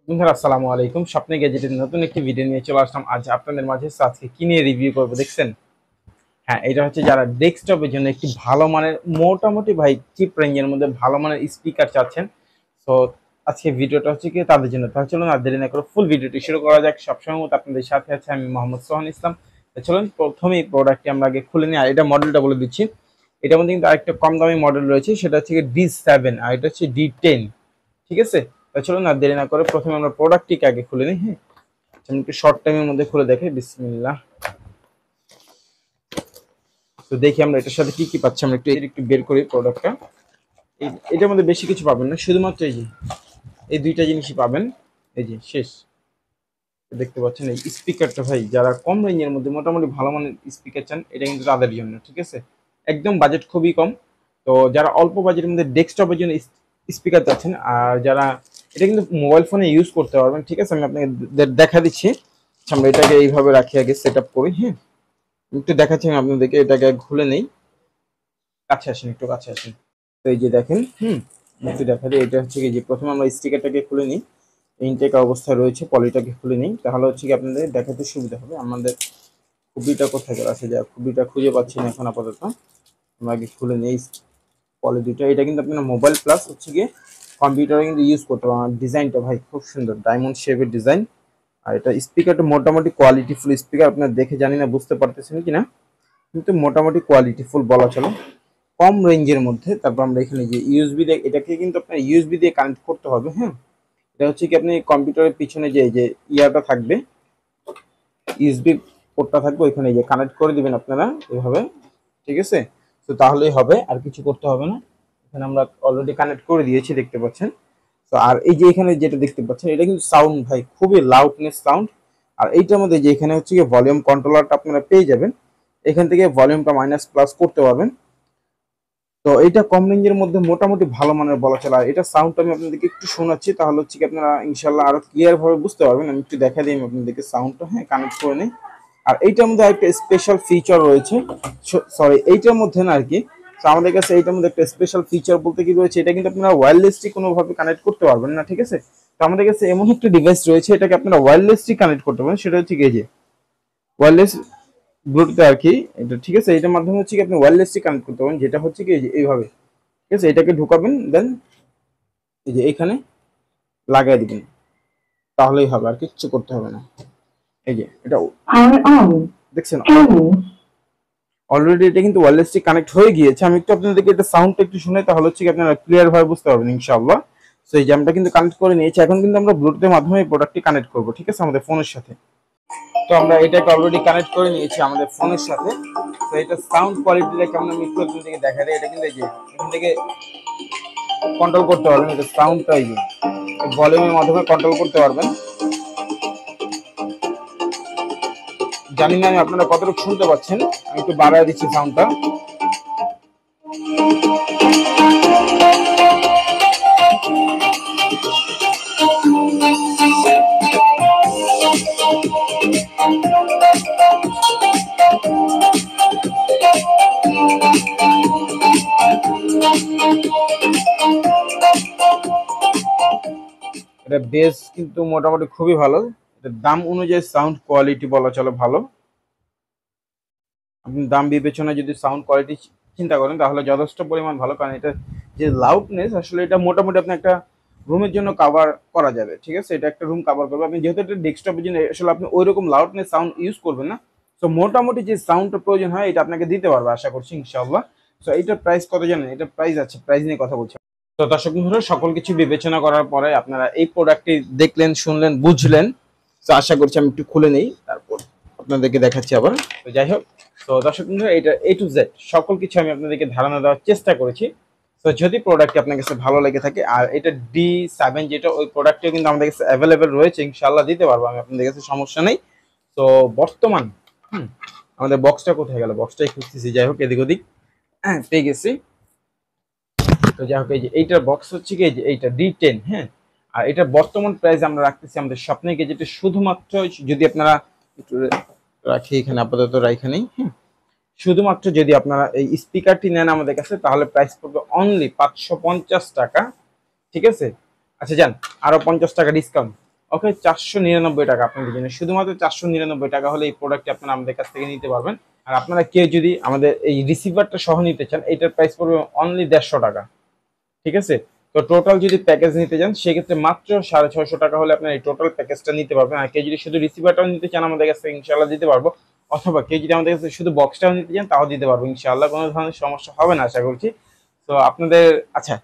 বন্ধুরা আসসালামু আলাইকুম। স্বপ্নে গ্যাজেটের নতুন একটি ভিডিও নিয়ে চলে আসলাম আজ আপনাদের মাঝে। আজকে কি নিয়ে রিভিউ করব দেখছেন? হ্যাঁ, এটা হচ্ছে যারা ডেস্কটপের জন্য একটি ভালো মানের মোটামুটি ভাই চিপ রেঞ্জের মধ্যে ভালো মানের স্পিকার চাচ্ছেন। তো আজকে ভিডিওটা হচ্ছে কি তাদের জন্য। তাহলে চলুন আর দেরি না করে ফুল ভিডিওটি শুরু করা যাক। সবসময় মতো আপনাদের সাথে আছে আমি মোহাম্মদ সোহান ইসলাম। চলুন প্রথমেই প্রোডাক্টটি আমরা আগে খুলে নিই। আর এটা মডেলটা বলে দিচ্ছি। এটার মধ্যে কিন্তু আরেকটা কম দামি মডেল রয়েছে, সেটা হচ্ছে D7 আর এটা হচ্ছে D10। ঠিক আছে, চলুন আর দেরি না করে প্রথমে আমরা প্রোডাক্টটিকে আগে খুলে নিই। হ্যাঁ, আমি একটু শর্ট টাইমের মধ্যে খুলে দেখাই। বিসমিল্লাহ। তো দেখি আমরা এটার সাথে কি কি পাচ্ছি। আমরা একটু বের করি প্রোডাক্টটা। এটার মধ্যে বেশি কিছু পাবেন না, শুধুমাত্র এই দুইটা জিনিসই পাবেন। এই যে শেষ দেখতে পাচ্ছেন এই স্পিকারটা। ভাই যারা কম রেঞ্জের মধ্যে মোটামুটি ভালো মানের স্পিকার চান, এটা কিন্তু তাদের জন্য। ঠিক আছে, একদম বাজেট খুবই কম। তো যারা অল্প বাজেটের মধ্যে ডেস্কটপের জন্য স্পিকার চাচ্ছেন, আর যারা এটা কিন্তু মোবাইল ফোনে ইউজ করতে পারবেন। ঠিক আছে, আমি আপনাকে দেখা দিচ্ছি। আমরা এটাকে এইভাবে রাখি, আগে সেট আপ করি। হ্যাঁ, একটু দেখাচ্ছি আমি আপনাদেরকে। এটাকে খুলে নেই, কাছে আসেন, একটু কাছে আসেন। তো এই যে দেখেন, একটু দেখা দিই। এটা হচ্ছে কি যে প্রথমে আমরা স্টিকারটাকে খুলে নিই। ইনটেক অবস্থায় রয়েছে, পলিটাকে খুলে নিই, তাহলে হচ্ছে কি আপনাদের দেখাতে সুবিধা হবে। আমাদের খুবিটা কোথায় আছে, যা খুবিটা খুঁজে পাচ্ছি না এখন আপাতত। আমরা আগে খুলে নিই পলি দুটো। এটা কিন্তু আপনারা মোবাইল প্লাস হচ্ছে গিয়ে কম্পিউটারে কিন্তু ইউজ করতে পারবেন। ডিজাইনটা ভাই খুব সুন্দর, ডায়মন্ড শেপের ডিজাইন। আর এটা স্পিকারটা মোটামুটি কোয়ালিটিফুল স্পিকার। আপনারা দেখে জানি না বুঝতে পারতেছেন কিনা, কিন্তু মোটামুটি কোয়ালিটিফুল বলা চলে, কম রেঞ্জের মধ্যে। তারপর আমরা এখানে যে ইউএসবি দিয়ে, এটাকে কিন্তু আপনার ইউএসবি দিয়ে কানেক্ট করতে হবে। হ্যাঁ, এটা হচ্ছে কি আপনি কম্পিউটারের পিছনে যে ইয়াটা থাকবে, ইউএসবি পোর্টটা থাকবে, ওইখানে যে কানেক্ট করে দিবেন আপনারা এভাবে। ঠিক আছে, তো তাহলেই হবে, আর কিছু করতে হবে না। এখানে আমরা অলরেডি কানেক্ট করে দিয়েছি, দেখতে পাচ্ছেন। তো আর এই যে এখানে যেটা দেখতে পাচ্ছেন, এটা কিন্তু সাউন্ড ভাই খুবই লাউডনেস সাউন্ড। আর এইটার মধ্যে যে এখানে হচ্ছে কি ভলিউম কন্ট্রোলারটা আপনারা পেয়ে যাবেন। এখান থেকে ভলিউমটা মাইনাস প্লাস করতে পারবেন। তো এটা কম রেঞ্জের মধ্যে মোটামুটি ভালো মানের বলা চলে। আর এটা সাউন্ডটা আমি আপনাদেরকে একটু শোনাচ্ছি, তাহলে হচ্ছে কি আপনারা ইনশাল্লাহ আরো ক্লিয়ার ভাবে বুঝতে পারবেন। আমি একটু দেখা দিই আমি আপনাদেরকে সাউন্ডটা। হ্যাঁ, কানেক্ট করে নিই। আর এইটার মধ্যে একটা স্পেশাল ফিচার রয়েছে, সরি এইটার মধ্যে না আর কি। তো আমাদের কাছে এইটার মধ্যে একটা স্পেশাল ফিচার বলতে কি রয়েছে, এটা কিন্তু আপনারা ওয়্যারলেসলি কোনোভাবে কানেক্ট করতে পারবেন না। ঠিক আছে, তো আমাদের কাছে এমন একটা ডিভাইস রয়েছে, এটাকে আপনারা ওয়্যারলেসলি কানেক্ট করতে পারেন। সেটা হচ্ছে এই যে ওয়্যারলেস ব্লুটুথ আর কি এটা। ঠিক আছে, এটার মাধ্যমে হচ্ছে কি আপনি ওয়্যারলেসলি কানেক্ট করতে পারেন, যেটা হচ্ছে কি এই যে এইভাবে। ঠিক আছে, এটাকে ঢুকাবেন, দেন এই যে এইখানে লাগাই দিবেন, তাহলেই হবে, আর কিচ্ছু করতে হবে না। এই যে এটা দেখছেন, অলরেডি এটা কিন্তু ওয়্যারলেসলি কানেক্ট হয়ে গিয়েছে। আমি একটু আপনাদেরকে এটা সাউন্ডটা একটু শুনে, তাহলে হচ্ছে কি আপনারা ক্লিয়ার ভাবে বুঝতে পারবেন ইনশাআল্লাহ। সো এই যে আমরা কিন্তু কানেক্ট করে নিয়েছি। এখন কিন্তু আমরা ব্লুটুথের মাধ্যমে এই প্রোডাক্টটি কানেক্ট করব। ঠিক আছে, আমাদের ফোনের সাথে। তো আমরা এটাকে অলরেডি কানেক্ট করে নিয়েছি আমাদের ফোনের সাথে। তো এটা সাউন্ড কোয়ালিটিটা কেমন আমি একটু আপনাদেরকে দেখা দেয়। এটা কিন্তু এই যে এখান থেকে কন্ট্রোল করতে পারবেন। এটা সাউন্ডটা এই যে ভলিউমের মাধ্যমে কন্ট্রোল করতে পারবেন। জানি না আমি আপনারা কতটুকু শুনতে পাচ্ছেন, আমি একটু বাড়ায় দিচ্ছি সাউন্ডটা। এটা বেস কিন্তু মোটামুটি খুবই ভালো। এটার দাম অনুযায়ী সাউন্ড কোয়ালিটি বলা চলে ভালো। আপনি দাম বিবেচনায় যদি সাউন্ড কোয়ালিটি চিন্তা করেন, তাহলে যথেষ্ট পরিমাণ ভালো। কারণ এটা যে লাউডনেস, আসলে এটা মোটামুটি আপনি একটা রুমের জন্য কভার করা যাবে। ঠিক আছে, এটা একটা রুম কভার করবে। আপনি যেহেতু এটা ডেস্কটপের জন্য, আসলে আপনি ওই রকম লাউডনেস সাউন্ড ইউজ করবেন না। তো মোটামুটি যে সাউন্ডটা প্রয়োজন হয়, এটা আপনাকে দিতে পারবে আশা করছি ইনশাআল্লাহ। তো এইটার প্রাইস কত জানেন? এটা প্রাইস আছে, প্রাইস নিয়ে কথা বলছি। তো দর্শক বন্ধুরা, সকল কিছু বিবেচনা করার পরে আপনারা এই প্রোডাক্টটি দেখলেন, শুনলেন, বুঝলেন। তো আশা করছি আমি একটু খুলে নেই, তারপর আপনাদেরকে দেখাচ্ছি আবার। তো যাই হোক, তো দর্শক বন্ধুরা, এটা A to Z সকল কিছু আমি আপনাদেরকে ধারণা দেওয়ার চেষ্টা করেছি। তো যদি প্রোডাক্টটি আপনার কাছে ভালো লেগে থাকে, আর এটা D7 যেটা, ওই প্রোডাক্টটিও কিন্তু আমাদের কাছে অ্যাভেলেবেল রয়েছে, ইনশাআল্লাহ দিতে পারবো আমি আপনাদের কাছে, সমস্যা নেই। তো বর্তমান আমাদের বক্সটা কোথায় গেল, বক্সটাই খুঁজতেছি। যাই হোক, এদিক ওদিক পেয়ে গেছি। তো যাই হোক, এই যে এইটার বক্স হচ্ছে কি, এই যে এইটা D10। হ্যাঁ, আর এটার বর্তমান প্রাইস আমরা রাখতেছি আমাদের স্বপ্নের গেজেটে শুধুমাত্র, যদি আপনারা একটু রাখি এখানে আপাতত রাখা নেই। হ্যাঁ, শুধুমাত্র যদি আপনারা এই স্পিকারটি নেন আমাদের কাছে, তাহলে প্রাইস পড়বে অনলি 550 টাকা। ঠিক আছে, আচ্ছা যান, আরো 50 টাকা ডিসকাউন্ট। ওকে 499 টাকা আপনাদের জন্য, শুধুমাত্র 499 টাকা হলে এই প্রোডাক্টটি আপনারা আমাদের কাছ থেকে নিতে পারবেন। আর আপনারা কেউ যদি আমাদের এই রিসিভারটা সহ নিতে চান, এটার প্রাইস পড়বে অনলি 150 টাকা, ঠিক আছে। তো টোটাল যদি প্যাকেজ নিতে চান সেক্ষেত্রে মাত্র 650 টাকা হলে আপনার এই টোটাল প্যাকেজটা নিতে পারবেন। আর কেউ যদি শুধু রিসিভারটাও নিতে চান আমাদের কাছ থেকে ইনশাআল্লাহ দিতে পারবো, অথবা কেউ যদি আমাদের কাছে শুধু বক্সটাও নিতে চান তাও দিতে পারবো ইনশাআল্লাহ, কোনো ধরনের সমস্যা হবে না আশা করছি। তো আপনাদের আচ্ছা,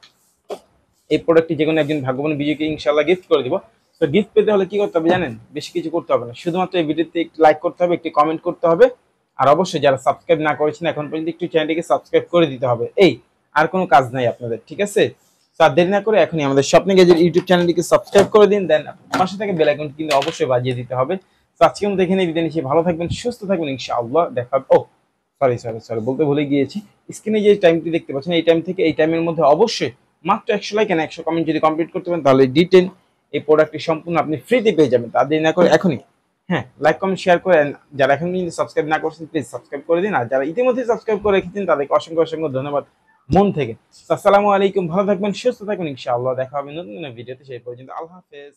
এই প্রোডাক্টটি যে কোনো একজন ভাগ্যবান বিজয়কে ইনশাআল্লাহ গিফট করে দিব। তো গিফট পেতে হলে কি করতে হবে জানেন? বেশি কিছু করতে হবে না, শুধুমাত্র এই ভিডিওতে একটু লাইক করতে হবে, একটি কমেন্ট করতে হবে, আর অবশ্যই যারা সাবস্ক্রাইব না করেছেন এখন পর্যন্ত একটু চ্যানেলটিকে সাবস্ক্রাইব করে দিতে হবে। এই আর কোনো কাজ নাই আপনাদের, ঠিক আছে। তো আর দেরি না করে এখনই আমাদের স্বপ্ন গ্যাজেট ইউটিউব চ্যানেলটিকে সাবস্ক্রাইব করে দিন, দেন পাশে থেকে বেল আইকনটি কিন্তু অবশ্যই বাজিয়ে দিতে হবে। তো আজকে আমরা দেখে নিই, বিদায় নিচ্ছি, ভালো থাকবেন, সুস্থ থাকবেন, ইনশাআল্লাহ দেখা হবে। ও সরি বলতে ভুলে গিয়েছি, স্ক্রিনে যে টাইমটি দেখতে পাচ্ছেন এই টাইম থেকে এই টাইমের মধ্যে অবশ্যই মাত্র 100 লাইক এন্ড 100 কমেন্ট যদি কমপ্লিট করতে পারেন তাহলে d10 এই প্রোডাক্টটি সম্পূর্ণ আপনি ফ্রিতে পেয়ে যাবেন। তার দেরি না করে এখনই হ্যাঁ লাইক কমেন্ট শেয়ার করে, যারা এখন কিন্তু সাবস্ক্রাইব না করছেন প্লিজ সাবস্ক্রাইব করে দিন, আর যারা ইতিমধ্যে সাবস্ক্রাইব করে রেখেছেন তাদেরকে অসংখ্য অসংখ্য ধন্যবাদ মন থেকে। আসসালামু আলাইকুম, ভালো থাকবেন, সুস্থ থাকবেন, ইনশাআল্লাহ দেখা হবে নতুন ভিডিওতে, সেই পর্যন্ত আল্লাহ হাফেজ।